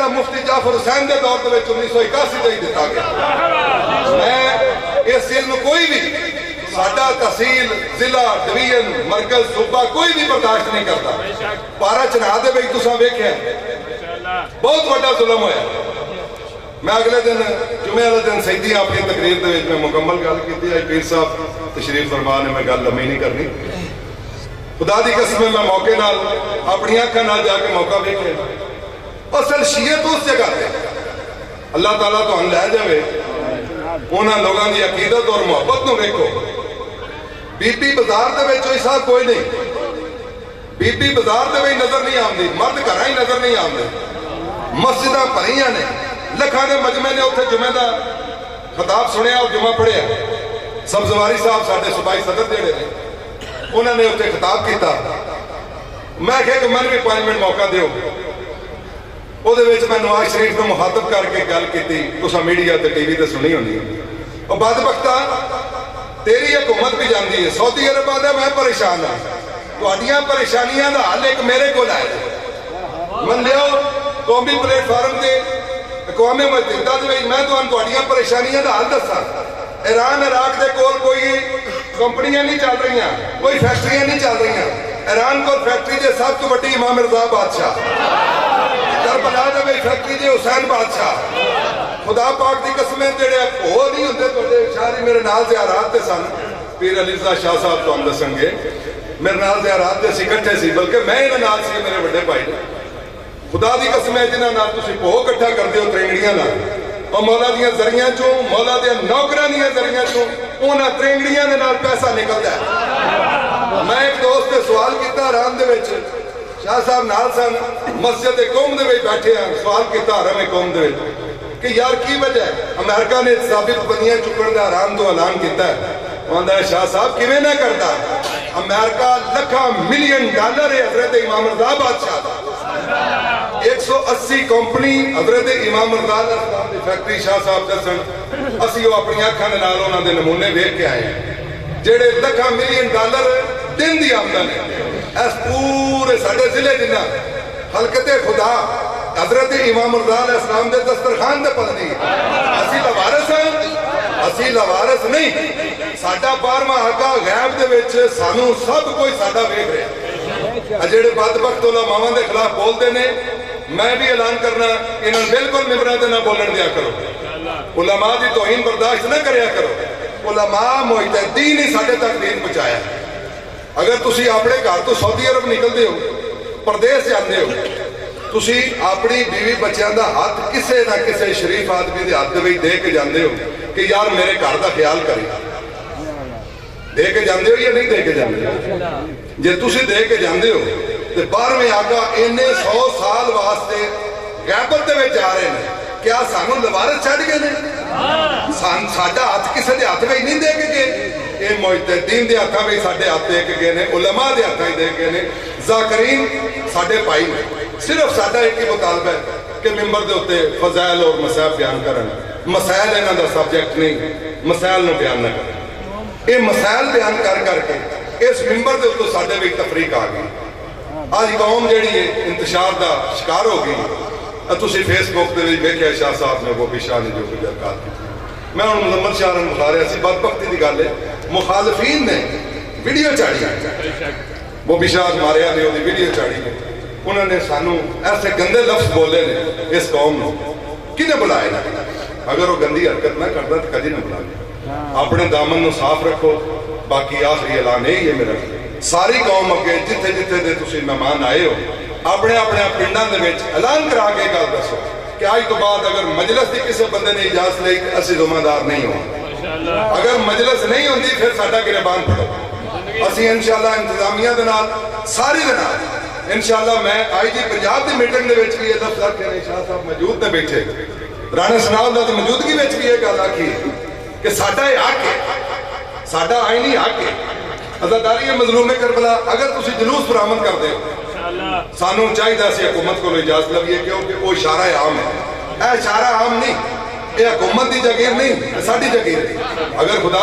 جڑا مفتی جعفر حسین دے دور دے 1981 دے ہی دتا گیا. میں اس علم کوئی بھی ساڈا تحصیل ضلع ڈویژن مرکز صوبہ کوئی بھی برداشت نہیں کرتا. پارا چناہ دے وچ تساں ویکھیا بہت بڑا ظلم ہویا. میں اگلے دن جمعے والے دن سیدی اپنی تقریر دے وچ میں مکمل گل کیتی. اج پیر صاحب تشریف فرما نے میں گل لمبی نہیں کرنی. خدا دی قسم میں موقع نال اپنی اکھاں نال جا کے موقع ویکھے. اصل شیعت اس جگہ تے اللہ تعالیٰ تو ہم لے جاوے انہاں لوگاں دی عقیدت اور محبت نو ویکھو. بی بی بازار دے وچ ایسا کوئی نہیں. بی بی بازار دے وچ نظر نہیں آندی, مرد گھراں ہی نظر نہیں آندے. مسجداں بھریاں نے, لکھاں دے مجمع نے اتھے جمعے دا خطاب سنیا اور جمعہ پڑھیا. سبزواری صاحب ساڈے صوبائی صدر جڑے نے انہوں نے اتنے خطاب کیتا. میں کہا کہ من بھی 5 منٹ موقع دیو. وہ میں نواز شریف کو مخاطب کر کے گل کی. تساں میڈیا تے ٹی وی تے سنی ہونی. اور بدبختاں تیری حکومت بھی جاندی ہے. سعودی عرب آدھا میں پریشان ہوں, تہاڈیاں پریشانیاں دا حل ایک میرے کو آئے. من لیو قومی پلیٹ فارم تے اقوام متحدہ دے میں تہاڈیاں پریشانیاں دا حل دساں. ایران عراق دے کول کوئی کمپنیاں نہیں چل رہی ہیں, کوئی فیکٹریاں نہیں چل رہی ہیں. ایران کو فیکٹری دے سب تو بڑی امام رضا بادشاہ, کربلا دے وچ فیکٹری دے حسین بادشاہ. خدا پاک دی قسمیں جڑے ہو نہیں ہوندے تہاڈے شاعری میرے نال زیارات تے سن. پیر علی رضا شاہ صاحب تو ہم دسن گے میرے نال زیارات تے اسی اکٹھے سی, بلکہ میں انہاں نال سی میرے بڑے بھائی. خدا دی قسم ہے جنہاں نال تسی بہو اکٹھا کردے ہو ترنگڑیاں نال, اور مولا دیاں ذریعہ چوں مولا دیاں نوکراں دیاں ذریعہ چوں انہاں ترنگڑیاں دے نال پیسہ نکلدا ہے. میں ایک دوست سے سوال کیتا حرام دے وچ, شاہ صاحب نال سن, مسجد قوم دے وچ بیٹھے ہیں, سوال کیتا حرم قوم دے وچ کہ یار کی وجہ ہے امریکہ نے ثابت بندیاں چکن دا حرام تو اعلان کیتا ہے. آندا ہے شاہ صاحب کیویں نہ کرتا, امریکہ لکھاں ملین ڈالر ہے حضرت امام رضا بادشاہ دا. 180 کمپنی حضرت امام رضا اسلام دی فیکٹری شاہ صاحب دسن. اسی وہ اپنی اکھاں دے نال انہاں دے نمونے ویکھ کے آئے ہیں جڑے لکھاں ملین ڈالر دن دی آمدن ہے. اس پورے ساڈے ضلع جنہ خلقت خدا حضرت امام رضا علیہ السلام دے دسترخوان دے پلدی. اسی لوارث ہیں, اسی لوارث نہیں. ساڈا 12واں حلقہ غیب دے وچ سانو سب کوئی ساڈا ویکھ رہا. جڑے بدبخت علماء دے خلاف بولتے نے, میں بھی اعلان کرنا انہاں بالکل ممبراں تے نہ بولن دیا کرو. علماء دی توہین برداشت نہ کریا کرو. علماء مجتہدین ہی ساڈے تک دین پہنچایا. اگر تسی اپنے گھر تو سعودی عرب نکلدے ہو, پردیس جاندے ہو, تسی اپنی بیوی بچیاں دا ہاتھ کسے نہ کسے شریف آدمی دے ہاتھ وچ دے کے جاندے ہو کہ یار میرے گھر دا خیال کری. دے کے جاندے ہو یا نہیں دے کے جاندے ہو؟ جے تسی دے کے جاندے ہو تے 12ویں آقا انہیں 100 سال واسطے غیبت دے وچ جا رہے ہیں. کیا سانو لوارث چھڈ گئے نے؟ ساڈا ہاتھ کسے دے ہاتھ وچ نہیں دے کے گئے. اے مجتہدین دے ہاتھاں وچ ساڈے ہاتھ دے کے گئے نے, علماء دے ہاتھاں وچ دے کے گئے نے. ذاکرین ساڈے بھائی نے. صرف ساڈا ایک ہی مطالبہ ہے کہ ممبر دے اوتے فضائل اور مسائل بیان کرن. مسائل انہاں دا سبجیکٹ نہیں, مسائل نو بیان نہ کرن. یہ مسائل بیان کر کر کے اس ممبر دے اوتے ساڈے وچ تفریق آ گئی. آج قوم جیڑی ہے انتشار دا شکار ہو گئی. تسی فیس بک دے وچ ویکھیا شاہ صاحب نے وہ بھی شاہ نے جو کچھ حرکات کی. میں ہن مزمل شاہ نوں بخا رہا سی, بدبختی دی گل ہے مخالفین نے ویڈیو چاڑی, وہ بھی شاہ ماریا نے وہ ویڈیو چاڑی ہے. انہوں نے سانو ایسے گندے لفظ بولے نے اس قوم نے. کنے بلائے نا؟ اگر وہ گندی حرکت نہ کرتا تو کدی نہ بلائے. اپنے دامن نو صاف رکھو. باقی آخری اعلان یہی ہے میرا, ساری قوم اگے جتھے جتھے دے تسی مہمان آئے ہو اپنے اپنے پنڈاں دے وچ اعلان کرا کے گل دسو کہ آج تو بعد اگر مجلس دی کسی بندے نے اجازت لئی تے اسی ذمہ دار نہیں ہوں. اگر مجلس نہیں ہوندی پھر ساڈا گربان پڑو. اسی انشاءاللہ انتظامیہ دے نال ساری دے نال انشاءاللہ میں آئی جی پنجاب دی میٹنگ دے وچ بھی یہ لفظ رکھے نے. شاہ صاحب موجود نے بیٹھے, رانا سناؤ اللہ دی موجودگی وچ بھی یہ گل آکھی کہ ساڈا یہ حق ہے, ساڈا آئینی حق ہے عزاداری مظلوم کربلا. اگر تسی جلوس برآمد کر دے سانو چاہیے سی حکومت کو اجازت لویے کیونکہ وہ اشارہ عام ہے. اے اشارہ عام نہیں, یہ حکومت دی جگیر نہیں, ساڈی جگیر ہے. اگر خدا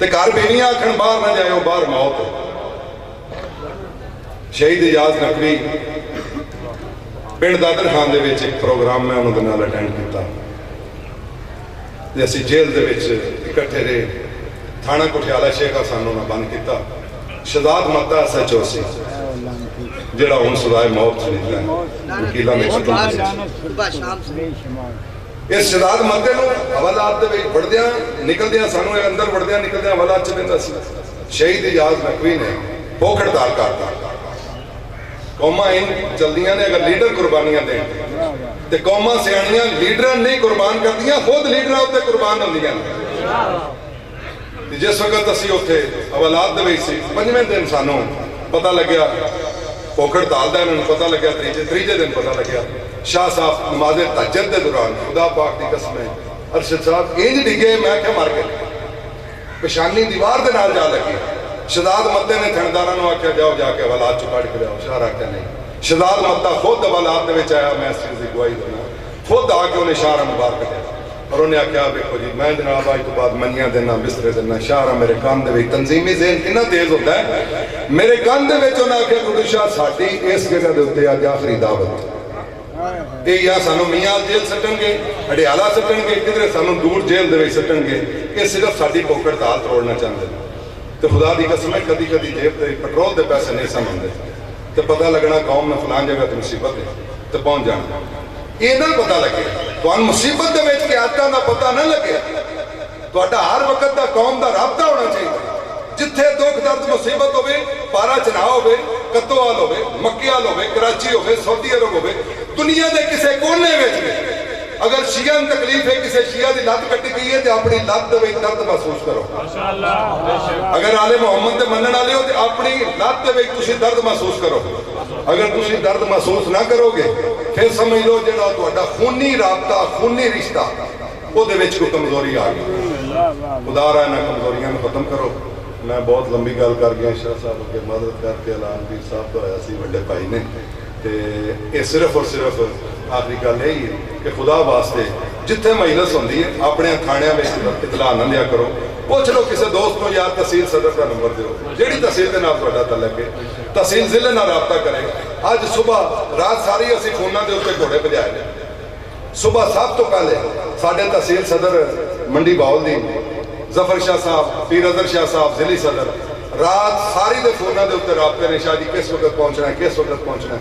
ਤੇ ਘਰ ਬੇਨੀਆਂ ਆਖਣ ਬਾਹਰ ਨਾ ਜਾਇਓ, ਬਾਹਰ ਮੌਤ। ਸ਼ਹੀਦ ਇਜਾਜ਼ ਨਕਵੀ ਪਿੰਡ ਦਾਦਰ ਖਾਨ ਦੇ ਵਿੱਚ ਇੱਕ ਪ੍ਰੋਗਰਾਮ ਮੈਂ ਉਹਨਾਂ ਦੇ ਨਾਲ ਅਟੈਂਡ ਕੀਤਾ ਤੇ ਅਸੀਂ ਜੇਲ੍ਹ ਦੇ ਵਿੱਚ ਇਕੱਠੇ ਰਹੇ। ਥਾਣਾ ਕੁਠਿਆਲਾ ਸ਼ੇਖਾ ਸਾਨੂੰ ਨਾ ਬੰਦ ਕੀਤਾ। ਸ਼ਹਜ਼ਾਦ ਮੱਤਾ SHO ਸੀ ਜਿਹੜਾ ਹੁਣ ਸਜ਼ਾਏ ਮੌਤ ਸੁਣੀਦਾ ਹੈ ਵਕੀਲਾਂ ਦੇ ਇਸ ਸ਼ਹਜ਼ਾਦ ਮੱਤੇ ਨੂੰ ਹਵਾਲਾਤ ਦੇ ਵਿੱਚ ਵੜਦਿਆਂ ਨਿਕਲਦਿਆਂ ਸਾਨੂੰ ਇਹ ਅੰਦਰ ਵੜਦਿਆਂ ਨਿਕਲਦਿਆਂ ਹਵਾਲਾਤ ਚ ਪੈਂਦਾ ਸੀ। ਸ਼ਹੀਦ ਇਜਾਜ਼ ਨਕਵੀ ਨੇ ਭੁੱਖ ਹੜਤਾਲ ਕਰਤਾ। ਕੌਮਾਂ ਇਨ ਚਲਦੀਆਂ ਨੇ ਅਗਰ ਲੀਡਰ ਕੁਰਬਾਨੀਆਂ ਦੇਣ ਤੇ ਕੌਮਾਂ ਸਿਆਣੀਆਂ ਲੀਡਰਾਂ ਨਹੀਂ ਕੁਰਬਾਨ ਕਰਦੀਆਂ, ਖੁਦ ਲੀਡਰਾਂ ਉੱਤੇ ਕੁਰਬਾਨ ਹੁੰਦੀਆਂ ਨੇ। ਜਿਸ ਵਕਤ ਅਸੀਂ ਉੱਥੇ ਹਵਾਲਾਤ ਦੇ ਵਿੱਚ ਸੀ, 5ਵੇਂ ਦਿਨ ਸਾਨੂੰ ਪਤਾ ਲੱਗਿਆ ਭੁੱਖ ਹੜਤਾਲ ਦਾ, ਇਹਨਾਂ ਨੂੰ ਪਤਾ ਲੱਗਿਆ ਤੀਜੇ ਦਿਨ ਪਤਾ ਲੱਗਿਆ ਸ਼ਾਹ ਸਾਹਿਬ ਨਮਾਜ਼ ਤਹੱਜਦ ਦੇ ਦੌਰਾਨ ਖੁਦਾ ਪਾਕ ਦੀ ਕਸਮ ਹੈ ਅਰਸ਼ਦ ਸਾਹਿਬ ਇੰਜ ਡਿੱਗੇ, ਮੈਂ ਕਿਹਾ ਮਰ ਗਏ, ਪੇਸ਼ਾਨੀ ਦੀਵਾਰ ਦੇ ਨਾਲ ਜਾ ਲੱਗੀ। ਸ਼ਹਜ਼ਾਦ ਮੱਤੇ ਨੇ ਥਣਦਾਰਾਂ ਨੂੰ ਆਖਿਆ ਜਾਓ ਜਾ ਕੇ ਹਵਾਲਾਤ ਚੋਂ ਕੱਢ ਕੇ ਲਿਆਓ। ਸ਼ਾਹ ਆਖਿਆ ਨਹੀਂ। ਸ਼ਹਜ਼ਾਦ ਮੱਤਾ ਖੁਦ ਹਵਾਲਾਤ ਦੇ ਵਿੱਚ ਆਇਆ, ਮੈਂ ਇਸ ਚੀਜ਼ ਦੀ ਗਵਾਹੀ ਦਿੰਦਾ, ਖੁਦ ਆ ਕੇ ਉਹਨੇ ਸ਼ਾਹਰਾ ਮੁਬਾਰਕ ਦਿੱਤਾ ਔਰ ਉਹਨੇ ਆਖਿਆ ਵੇਖੋ ਜੀ ਮੈਂ ਜਨਾਬ ਅੱਜ ਤੋਂ ਬਾਅਦ ਮੰਨੀਆਂ ਦੇਣਾ ਬਿਸਤਰੇ ਦੇਣਾ। ਸ਼ਾਹਰਾ ਮੇਰੇ ਕੰਨ ਦੇ ਵਿੱਚ ਤਨਜ਼ੀਮੀ ਜ਼ਹਿਨ ਕਿੰਨਾ ਤੇਜ਼ ਹੁੰਦਾ ਹੈ, ਮੇਰੇ ਕੰਨ ਦੇ ਵਿੱਚ ਉਹਨਾਂ ਆਖਿਆ ਗੁਰੂ ਸ਼ਾਹ ਸਾਡੀ ਇਸ ਜਗ੍ਹਾ ਦੇ ਉੱਤੇ ਅੱਜ ਆਖਰੀ ਦਾਵਤ ਇਹ ਜਾਂ ਸਾਨੂੰ ਮੀਆਂ ਜੇਲ੍ਹ ਸੱਟਣਗੇ, ਅੜਿਆਲਾ ਸੱਟਣਗੇ, ਕਿਧਰੇ ਸਾਨੂੰ ਦੂਰ ਜੇਲ੍ਹ ਦੇ ਵਿੱਚ ਸੱਟਣਗੇ। ਇਹ ਸਿਰਫ ਸਾਡੀ ਭੁੱਖ ਹੜਤਾਲ ਤੋੜਨਾ ਚਾਹੁੰਦੇ ਨੇ। ਤੇ ਖੁਦਾ ਦੀ ਕਸਮ ਹੈ ਕਦੀ ਕਦੀ ਜੇਬ ਤੇ ਪੈਟਰੋਲ ਦੇ ਪੈਸੇ ਨਹੀਂ ਸਮਝਦੇ ਤੇ ਪਤਾ ਲੱਗਣਾ ਕੌਮ ਨੇ ਫਲਾਣ ਜਗ੍ਹਾ ਤੇ ਮੁਸੀਬਤ ਹੈ ਤੇ ਪਹੁੰਚ ਜਾਣਾ। ਇਹ ਨਾ ਪਤਾ ਲੱਗੇ ਤੁਹਾਨੂੰ ਮੁਸੀਬਤ ਦੇ ਵਿੱਚ ਕਿਆਦਤਾਂ ਦਾ ਪਤਾ ਨਾ ਲੱਗੇ। ਤੁਹਾਡਾ ਹਰ ਵਕਤ ਦਾ ਕੌਮ ਦਾ ਰਾਬਤਾ ਹੋਣਾ ਚਾਹੀਦਾ। ਜਿੱਥੇ ਦੁੱਖ ਦਰਦ ਮੁਸੀਬਤ ਹੋਵੇ, ਪਾਰਾ ਚਨਾ ਹੋਵੇ, ਕਤੋਵਾਲ ਹੋਵੇ, ਮੱਕੀਵਾਲ ਹੋਵੇ, ਕਰਾਚੀ ਹੋਵੇ, ਸਾਊਦੀ ਅਰਬ ਹੋਵੇ, ਦੁਨੀਆ ਦੇ ਕਿਸੇ ਕੋਨੇ ਵਿੱਚ ਅਗਰ ਸ਼ੀਆ ਨੂੰ ਤਕਲੀਫ ਹੈ, ਕਿਸੇ ਸ਼ੀਆ ਦੀ ਲੱਤ ਕੱਟੀ ਗਈ ਹੈ ਤੇ ਆਪਣੀ ਲੱਤ ਦੇ ਵਿੱਚ ਦਰਦ ਮਹਿਸੂਸ ਕਰੋ। ਅਗਰ ਆਲੇ ਮੁਹੰਮਦ ਦੇ ਮੰਨਣ ਵਾਲੇ ਹੋ ਤੇ ਆਪਣੀ ਲੱਤ ਦੇ ਵਿੱਚ ਤੁਸੀਂ ਦਰਦ ਮਹਿਸੂਸ ਕਰੋ। ਅਗਰ ਤੁਸੀਂ ਦਰਦ ਮਹਿਸੂਸ ਨਾ ਕਰੋਗੇ ਫਿਰ ਸਮਝ ਲਓ ਜਿਹੜਾ ਤੁਹਾਡਾ ਖੂਨੀ ਰਾਬਤਾ, ਖੂਨੀ ਰਿਸ਼ਤਾ, ਉਹਦੇ ਵਿੱਚ ਕੋਈ ਕਮਜ਼ੋਰੀ ਆ ਗਈ। ਖੁਦਾ ਰਾ ਇਹਨਾਂ ਕਮਜ਼ੋਰੀਆਂ ਨੂੰ ਖਤਮ ਕਰੋ। ਮੈਂ ਬਹੁਤ ਲੰਬੀ ਗੱਲ ਕਰ ਗਿਆ। ਸ਼ਾਹ ਸਾਹਿਬ ਅੱਗੇ ਮਦਦ ਕਰਕੇ ਐਲਾਨ ਵੀ ਸਾਹਿਬ ਤੋਂ ਹੋਇਆ ਸੀ, ਵੱਡੇ ਭਾਈ ਨੇ, ਤੇ ਇਹ ਸਿਰਫ ਔਰ ਸਿਰਫ ਆਖਰੀ ਗੱਲ ਇਹ ਹੀ ਹੈ ਕਿ ਖੁਦਾ ਵਾਸਤੇ ਜਿੱਥੇ ਮਜਲਿਸ ਹੁੰਦੀ ਹੈ ਆਪਣੇ ਥਾਣਿਆਂ ਵਿੱਚ ਇਤਲਾਹ ਨਾ ਲਿਆ ਕਰੋ। ਪੁੱਛ ਲਓ ਕਿਸੇ ਦੋਸਤ ਨੂੰ, ਯਾਰ ਤਹਿਸੀਲ ਸਦਰ ਦਾ ਨੰਬਰ ਦਿਓ, ਜਿਹੜੀ ਤਹਿਸੀਲ ਦੇ ਨਾਲ ਤੁਹਾਡਾ ਤਲਕ ਹੈ, ਤਹਿਸੀਲ ਜ਼ਿਲ੍ਹੇ ਨਾਲ ਰਾਬਤਾ ਕਰੇ। ਅੱਜ ਸਵੇਰ ਰਾਤ ਸਾਰੀ ਅਸੀਂ ਫੋਨਾਂ ਦੇ ਉੱਤੇ ਘੋੜੇ ਭਜਾਏ ਨੇ। ਸਵੇਰ ਸਭ ਤੋਂ ਪਹਿਲੇ ਸਾਡੇ ਤਹਿਸੀਲ ਸਦਰ ਮੰਡੀ ਬਾਉਲ ਦੀ ਜ਼ਫਰ ਸ਼ਾਹ ਸਾਹਿਬ, ਪੀਰ ਅਜ਼ਰ ਸ਼ਾਹ ਸਾਹਿਬ ਜ਼ਿਲ੍ਹੀ ਸਦਰ, ਰਾਤ ਸਾਰੀ ਦੇ ਫੋਨਾਂ ਦੇ ਉੱਤੇ ਰਾਬਤੇ ਨੇ। ਸ਼ਾਹ ਜੀ ਕਿਸ ਵਕਤ ਪਹੁੰਚਣਾ ਹੈ, ਕਿਸ ਵਕਤ ਪਹੁੰਚਣਾ ਹੈ।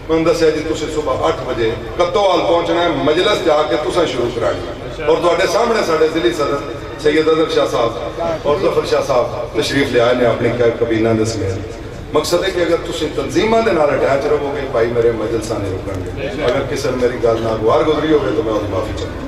ਮੈਂ ਦੱਸਿਆ ਜੀ ਤੁਸੀਂ ਸਵੇਰ 8 ਵਜੇ ਕਤੋਵਾਲ ਪਹੁੰਚਣਾ ਹੈ, ਮਜਲਿਸ ਜਾ ਕੇ ਤੁਸੀਂ ਸ਼ੁਰੂ ਕਰਾਣੀ। ਔਰ ਤੁਹਾਡੇ ਸਾਹਮਣੇ ਸਾਡੇ ਜ਼ਿਲ੍ਹੀ ਸਦਰ ਸੈਯਦ ਅਜ਼ਰ ਸ਼ਾਹ ਸਾਹਿਬ ਔਰ ਜ਼ਫਰ ਸ਼ਾਹ ਸਾਹਿਬ ਤਸ਼ਰੀਫ ਲਿਆਏ ਨੇ ਆਪਣੀ ਕਬੀਨਾ ਦੇ ਸਮੇਤ। ਮਕਸਦ ਹੈ ਕਿ ਅਗਰ ਤੁਸੀਂ ਤਨਜ਼ੀਮਾਂ ਦੇ ਨਾਲ ਅਟੈਚ ਰਹੋਗੇ ਭਾਈ ਮੇਰੇ ਮਜਲਸਾਂ ਨਹੀਂ ਰੁਕਣਗੇ। ਅਗਰ ਕਿਸੇ ਨੇ ਮੇਰੀ ਗੱਲ ਨਾਲ ਗੁਆਰ ਗੁਜ਼ਰੀ ਹੋਵੇ ਤਾਂ ਮੈਂ ਉਹਦੀ ਮਾਫੀ ਚਾਹੁੰਦਾ।